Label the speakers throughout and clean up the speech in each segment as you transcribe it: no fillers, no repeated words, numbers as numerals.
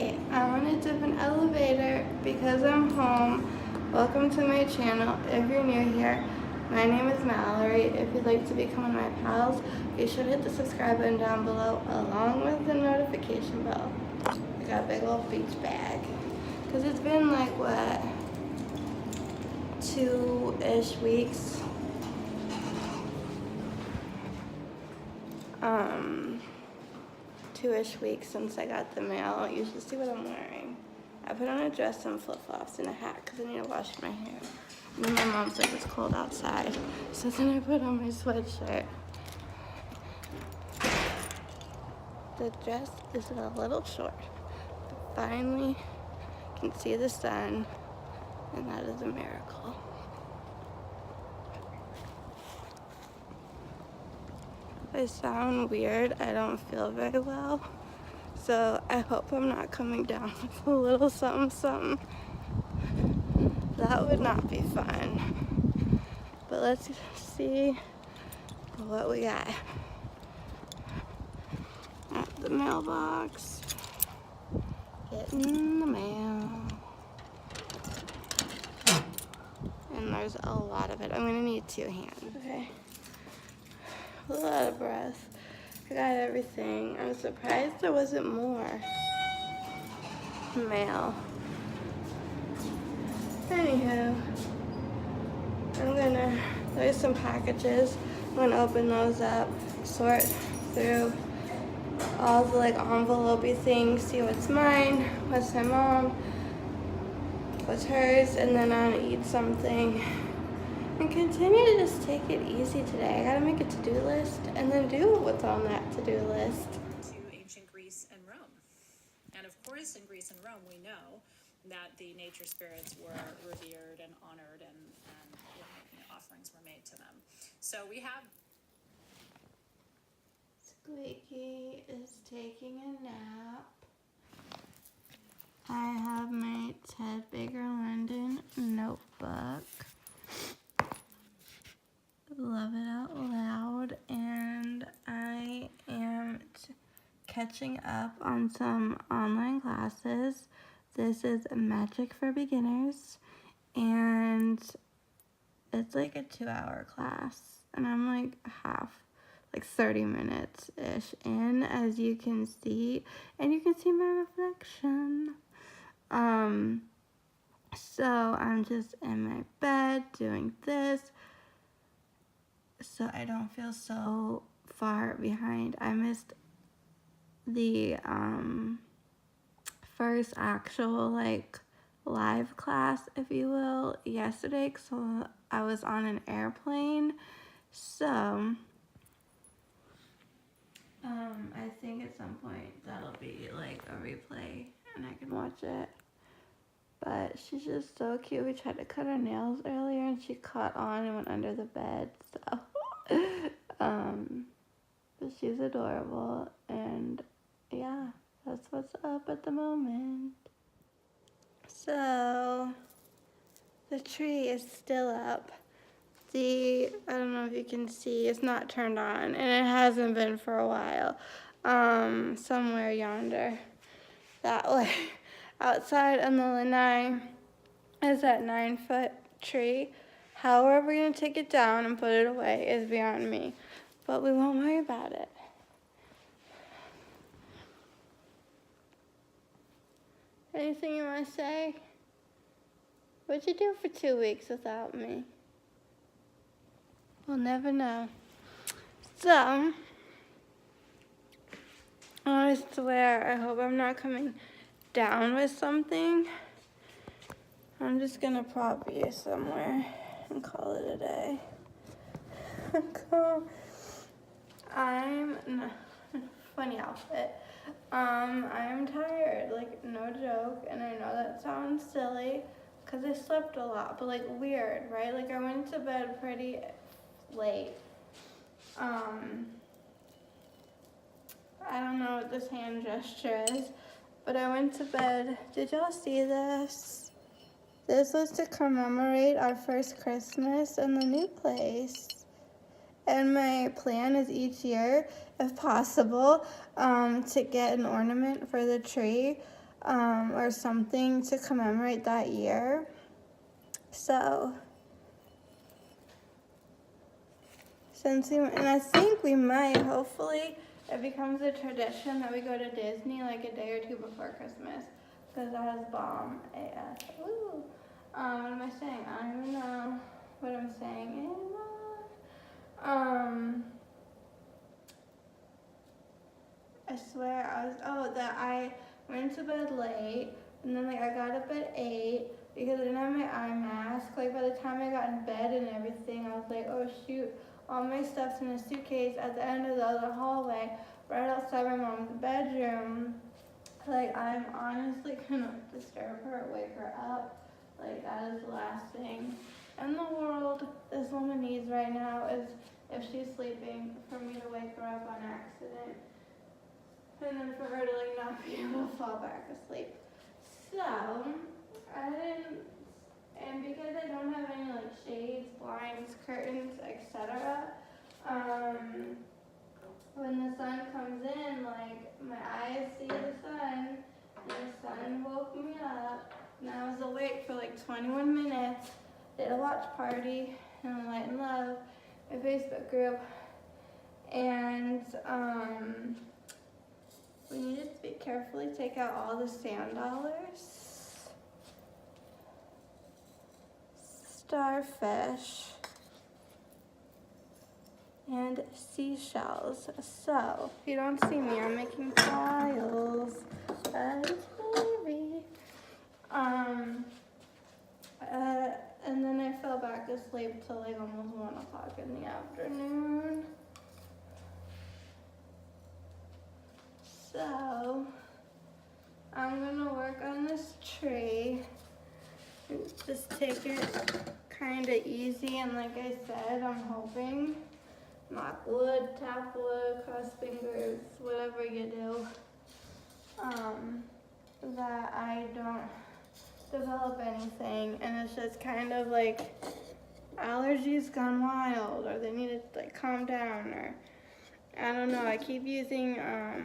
Speaker 1: Hey, I wanted to have an elevator because I'm home. Welcome to my channel. If you're new here, my name is Mallory. If you'd like to become one of my pals, you should hit the subscribe button down below along with the notification bell. I got a big old beach bag because it's been like, what, 2-ish weeks? 2-ish weeks since I got the mail. You should see what I'm wearing. I put on a dress and flip-flops and a hat because I need to wash my hair. And then my mom's like, it's cold outside. So then I put on my sweatshirt. The dress is a little short, but finally can see the sun, and that is a miracle. If I sound weird, I don't feel very well. So I hope I'm not coming down with a little something something. That would not be fun. But let's see what we got at the mailbox. Getting the mail. And there's a lot of it. I'm gonna need 2 hands. Okay. A lot of breath. I got everything. I'm surprised there wasn't more mail. Anywho, there's some packages. I'm gonna open those up, sort through all the like envelope-y things, see what's mine, what's my mom, what's hers, and then I'm gonna eat something and continue to just take it easy today. I gotta make a to-do list and then do what's on that to-do list.
Speaker 2: To ancient Greece and Rome. And of course, in Greece and Rome, we know that the nature spirits were revered and honored, and offerings were made to them. So we have...
Speaker 1: Squeaky is taking a nap. I have my Ted Baker London notebook. Love it out loud, and I am catching up on some online classes. This is Magic for Beginners, and it's like a 2-hour class, and I'm like 30 minutes-ish in, as you can see, and you can see my reflection. So I'm just in my bed doing this, so I don't feel so far behind. I missed the first actual like live class, if you will, yesterday, so I was on an airplane. So I think at some point that'll be like a replay and I can watch it. But she's just so cute. We tried to cut her nails earlier and she caught on and went under the bed. So but she's adorable, and yeah, that's what's up at the moment. So the tree is still up. I don't know if you can see, it's not turned on, and it hasn't been for a while. Somewhere yonder, that way, outside on the lanai is that 9-foot tree. How are we gonna take it down and put it away is beyond me, but we won't worry about it. Anything you wanna say? What'd you do for 2 weeks without me? We'll never know. So, I swear, I hope I'm not coming down with something. I'm just gonna prop you somewhere and call it a day. Funny outfit. I'm tired, like no joke, and I know that sounds silly because I slept a lot, but like weird, right? Like I went to bed pretty late. I don't know what this hand gesture is, but I went to bed. Did y'all see this? This was to commemorate our first Christmas in the new place. And my plan is each year, if possible, to get an ornament for the tree. or something to commemorate that year. So, and I think we might, hopefully, it becomes a tradition that we go to Disney like a day or two before Christmas, because that is bomb AF. Woo! What am I saying? I don't even know what I'm saying anymore. I swear that I went to bed late, and then like I got up at 8 because I didn't have my eye mask. Like by the time I got in bed and everything, I was like, oh shoot, all my stuff's in a suitcase at the end of the other hallway, right outside my mom's bedroom. Like I'm honestly gonna disturb her, wake her up. Like that is the last thing in the world this woman needs right now is if she's sleeping for me to wake her up on accident. And then for her to like not be able to fall back asleep. So, I didn't, and because I don't have any like shades, blinds, curtains, etc. When the sun comes in, like my eyes see the sun, and the sun woke me up, and I was awake for like 21 minutes, did a watch party in Light and Love, a Facebook group, and we needed to carefully take out all the sand dollars, starfish, and seashells. So, if you don't see me, I'm making files. And then I fell back asleep till like almost 1 o'clock in the afternoon. So, I'm gonna work on this tree. Just take it kind of easy, and like I said, I'm hoping, knock wood, tap wood, cross fingers, whatever you do, that I don't develop anything, and it's just kind of like allergies gone wild, or they need to like calm down, or I don't know. I keep using a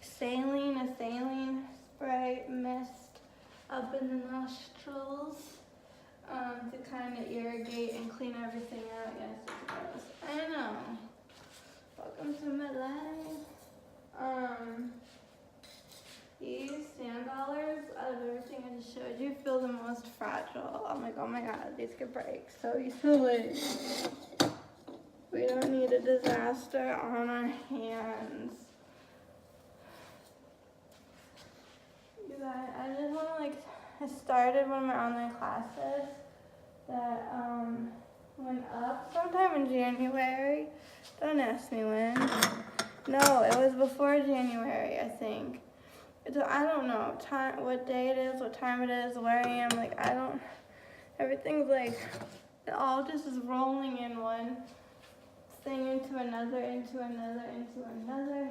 Speaker 1: saline spray mist up in the nostrils to kind of irrigate and clean everything out. Yes, it's gross. I know. Welcome to my life. These sand dollars, out of everything I just showed you, feel the most fragile. I'm like, oh my god, these could break so easily. We don't need a disaster on our hands. I just want to I started one of my online classes that went up sometime in January. Don't ask me when. No, it was before January, I think. I don't know what day it is, what time it is, where I am. Like everything's like, it all just is rolling in one thing into another, into another, into another.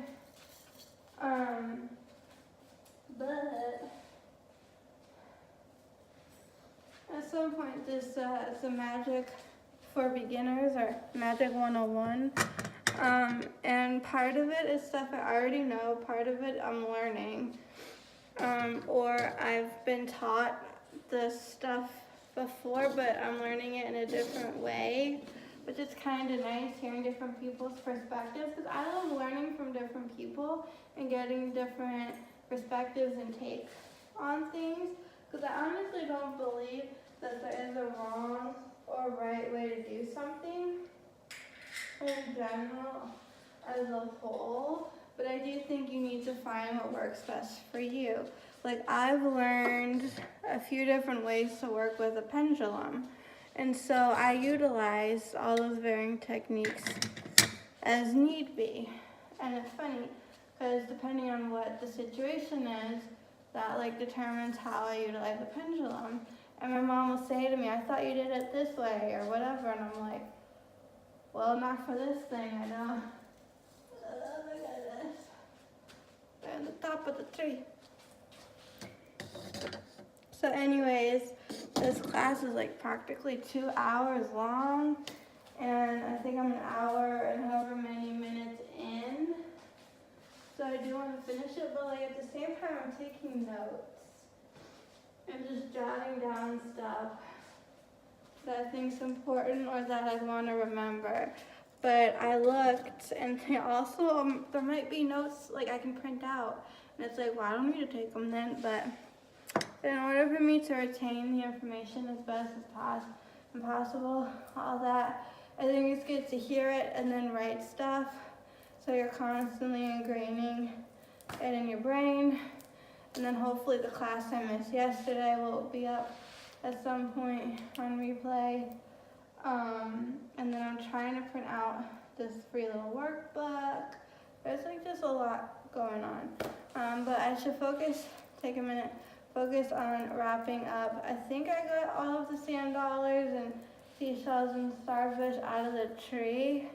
Speaker 1: But at some point, this is a magic for beginners, or Magic 101. And part of it is stuff I already know, part of it I'm learning. Or I've been taught this stuff before, but I'm learning it in a different way, which is kind of nice, hearing different people's perspectives, because I love learning from different people and getting different perspectives and takes on things, because I honestly don't believe that there is a wrong or right way to do something in general as a whole, but I do think you need to find what works best for you. Like, I've learned a few different ways to work with a pendulum, and so I utilize all those varying techniques as need be. And it's funny, because depending on what the situation is, that determines how I utilize the pendulum. And my mom will say to me, I thought you did it this way, or whatever, and I'm like, well, not for this thing, I know. Look at this. They're on the top of the tree. So anyways, this class is practically 2 hours long, and I think I'm an hour and however many minutes in. So I do want to finish it, but like at the same time I'm taking notes and just jotting down stuff that I think is important or that I want to remember. But I looked, and they also, there might be notes like I can print out. And it's like, well, I don't need to take them then, but in order for me to retain the information as best as possible, all that, I think it's good to hear it and then write stuff. So you're constantly ingraining it in your brain. And then hopefully the class I missed yesterday will be up at some point on replay. And then I'm trying to print out this free little workbook. There's like just a lot going on. But I should take a minute, focus on wrapping up. I think I got all of the sand dollars and seashells and starfish out of the tree.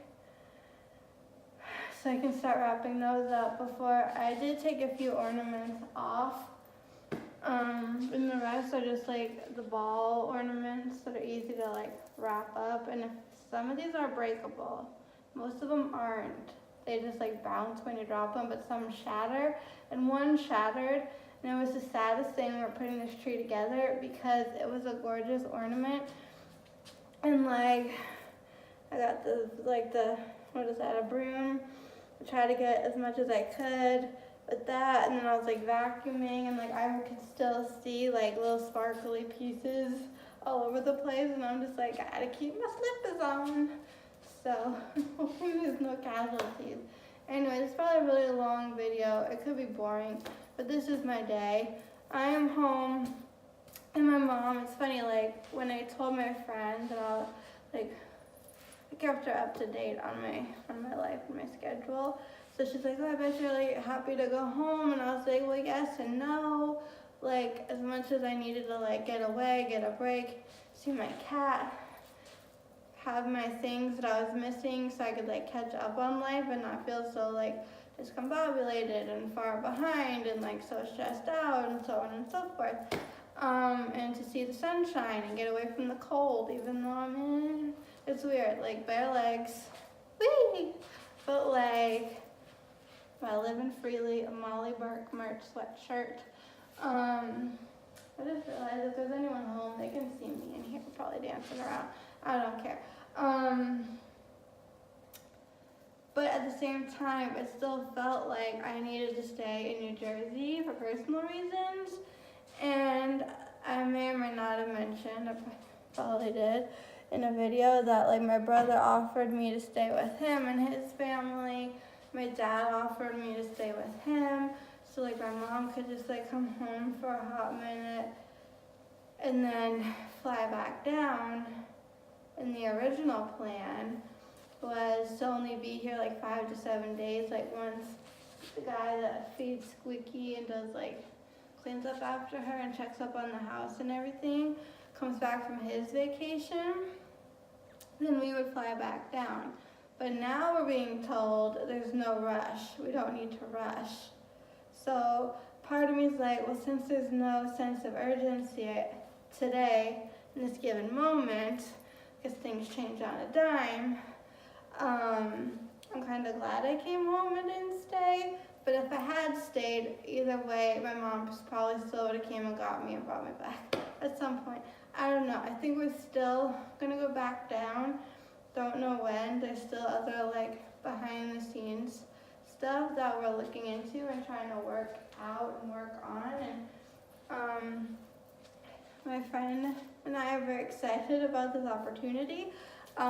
Speaker 1: So I can start wrapping those up before. I did take a few ornaments off. And the rest are just like the ball ornaments that are easy to like wrap up. And if some of these are breakable, most of them aren't. They just like bounce when you drop them, but some shatter. And one shattered, and it was the saddest thing. We were putting this tree together because it was a gorgeous ornament. And like, I got a broom. I tried to get as much as I could with that, and then I was like vacuuming, and like I could still see like little sparkly pieces all over the place, and I'm just like, I gotta keep my slippers on. So hopefully there's no casualties. Anyway, this is probably a really long video. It could be boring, but this is my day. I am home, and my mom, it's funny, like when I told my friends that I'll like, I kept her up to date on my life and my schedule. So she's like, oh, I bet you're like happy to go home. And I was like, well, yes and no. Like as much as I needed to like get away, get a break, see my cat, have my things that I was missing so I could like catch up on life and not feel so like discombobulated and far behind and like so stressed out and so on and so forth. And to see the sunshine and get away from the cold, even though it's weird, like bare legs, whee! But like, by living freely, a Molly Burke merch sweatshirt. I just realized if there's anyone home, they can see me in here probably dancing around. I don't care. But at the same time, it still felt like I needed to stay in New Jersey for personal reasons. And I may or may not have mentioned, I probably did, in a video that like my brother offered me to stay with him and his family. My dad offered me to stay with him, so like my mom could just like come home for a hot minute and then fly back down. And the original plan was to only be here like 5 to 7 days. Like once the guy that feeds Squeaky and does like cleans up after her and checks up on the house and everything comes back from his vacation, then we would fly back down. But now we're being told there's no rush. We don't need to rush. So part of me is like, well, since there's no sense of urgency today in this given moment, because things change on a dime, I'm kind of glad I came home and didn't stay. But if I had stayed, either way, my mom probably still would have came and got me and brought me back at some point. I don't know. I think we're still going to go back down. Don't know when. There's still other like behind the scenes stuff that we're looking into and trying to work out and work on. And my friend and I are very excited about this opportunity. But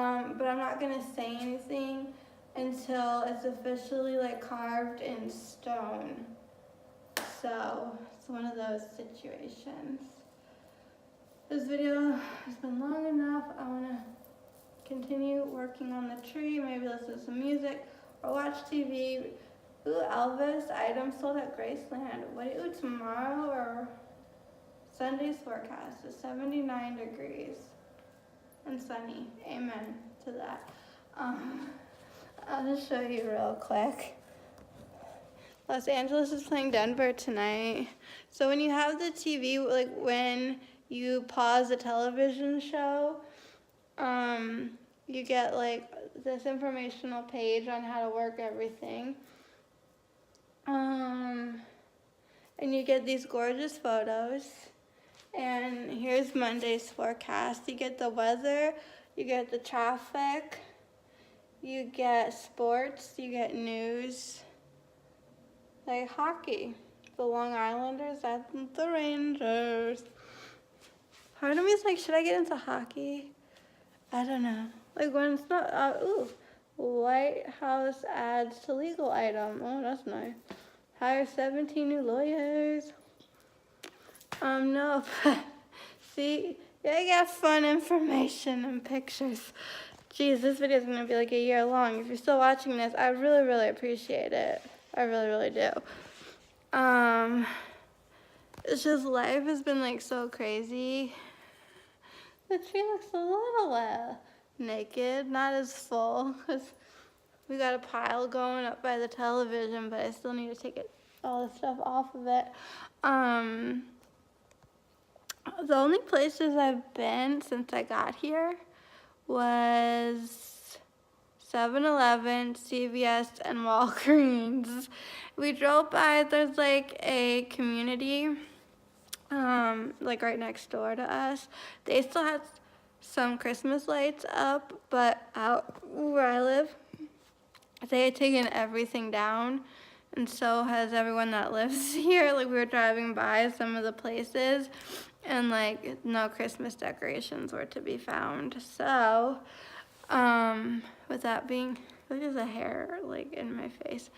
Speaker 1: I'm not going to say anything until it's officially like carved in stone. So it's one of those situations. This video has been long enough. I want to continue working on the tree, maybe listen to some music or watch TV. Ooh, Elvis, items sold at Graceland. Ooh, tomorrow or Sunday's forecast is 79 degrees and sunny. Amen to that. I'll just show you real quick. Los Angeles is playing Denver tonight. So when you have the TV, like when you pause the television show, you get like this informational page on how to work everything. and you get these gorgeous photos. And here's Monday's forecast. You get the weather, you get the traffic, you get sports, you get news, like hockey. The Long Islanders at the Rangers. Part of me is like, should I get into hockey? I don't know. Like when it's not, White House adds to legal item. Oh, that's nice. Hire 17 new lawyers. No, but see, I got fun information and pictures. Geez, this video is gonna be like a year long. If you're still watching this, I really, really appreciate it. I really, really do. It's just life has been like so crazy. The tree looks a little naked, not as full, because we got a pile going up by the television, but I still need to take all the stuff off of it. The only places I've been since I got here was 7-Eleven, CVS, and Walgreens. We drove by, there's like a community, like right next door to us. They still had some Christmas lights up, but out where I live, they had taken everything down, and so has everyone that lives here. Like we were driving by some of the places, and like no Christmas decorations were to be found. So, with that being, there's a hair like in my face.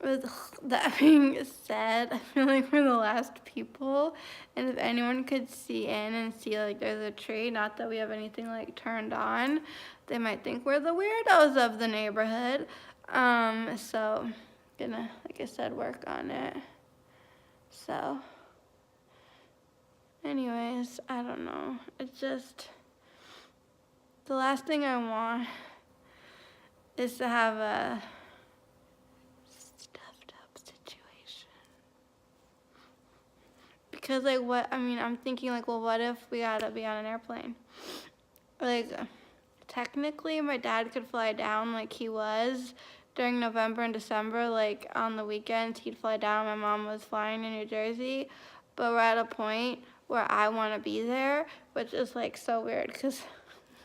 Speaker 1: With that being said, I feel like we're the last people, and if anyone could see in and see like there's a tree, not that we have anything like turned on, they might think we're the weirdos of the neighborhood. So gonna, like I said, work on it. So anyways, I don't know. It's just the last thing I want is to have a stuffed up situation. Because like I'm thinking like, well, what if we gotta be on an airplane? Like technically my dad could fly down like he was during November and December, like on the weekends he'd fly down. My mom was flying to New Jersey, but we're at a point where I want to be there, which is like so weird because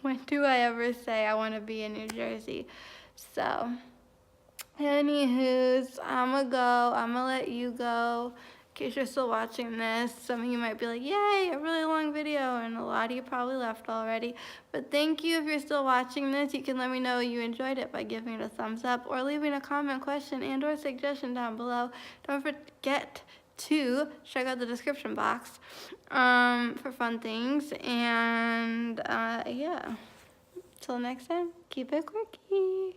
Speaker 1: when do I ever say I want to be in New Jersey? So anywho's, I'ma go. I'ma let you go. In case you're still watching this, some of you might be like, yay, a really long video, and a lot of you probably left already. But thank you if you're still watching this. You can let me know you enjoyed it by giving it a thumbs up or leaving a comment, question, and or suggestion down below. Don't forget to check out the description box for fun things. And yeah, till next time, keep it quirky.